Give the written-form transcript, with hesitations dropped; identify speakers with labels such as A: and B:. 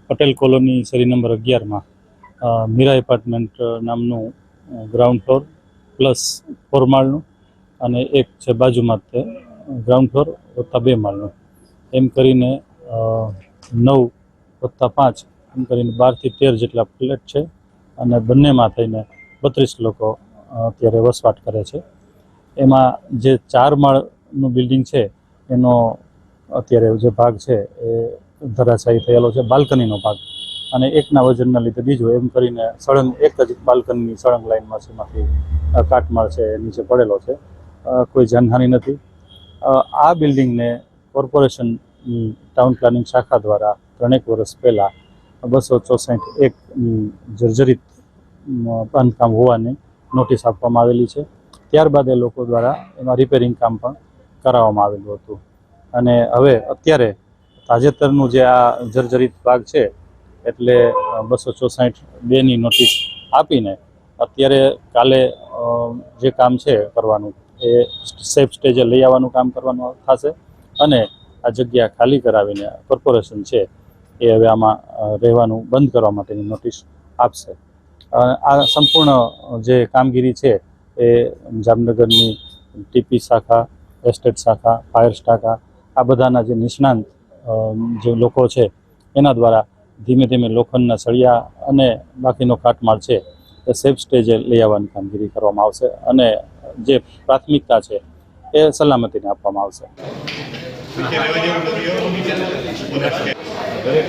A: Patel colony શેરી number 11માં Meera apartment નામનું ground floor plus 4 માળનું અને એક છે બાજુમાં તે ગ્રાઉન્ડ ફ્લોર વત્તા 2 માળનું એમ કરીને 9 વત્તા 5 એમ કરીને 12 થી 13 જેટલા ફ્લેટ છે અને બંનેમાં થઈને 32 લોકો અત્યારે વસવાટ કરે છે. એમાં જે 4 માળનું બિલ્ડિંગ છે એનો અત્યારે જે ભાગ છે એ ધરાશાયી થયેલો છે, બાલ્કનીનો ભાગ, અને એકના વજનના લીધે બીજું, એમ કરીને સળંગ એક જ બાલ્કનીની સળંગ લાઈનમાં એમાંથી કાટમાળ છે એ નીચે પડેલો છે. કોઈ જાનહાનિ નથી. આ બિલ્ડિંગને કોર્પોરેશનની ટાઉન પ્લાનિંગ શાખા દ્વારા 3 વર્ષ પહેલાં 264 જર્જરિત બાંધકામ હોવાની નોટિસ આપવામાં આવેલી છે. ત્યારબાદ એ લોકો દ્વારા એમાં રિપેરિંગ કામ પણ કરાવવામાં આવેલું હતું અને હવે અત્યારે તાજેતરનું જે આ જર્જરિત ભાગ છે એટલે 264(2)ની નોટિસ આપીને અત્યારે કાલે જે કામ છે કરવાનું એ સેફ સ્ટેજે લઈ આવવાનું કામ કરવાનું થશે અને આ જગ્યા ખાલી કરાવીને કોર્પોરેશન છે એ હવે આમાં રહેવાનું બંધ કરવા માટેની નોટિસ આપશે. આ સંપૂર્ણ જે કામગીરી છે એ જામનગરની ટીપી શાખા, એસ્ટેટ શાખા, ફાયર શાખા, આ બધાના જે નિષ્ણાંત જે લોકો છે એના દ્વારા ધીમે ધીમે લોખંડના સળિયા અને બાકીનો કાટમાળ છે એ સેફ સ્ટેજે લઈ આવવાની કામગીરી કરવામાં આવશે અને જે પ્રાથમિકતા છે એ સલામતીને આપવામાં આવશે.
B: દરેક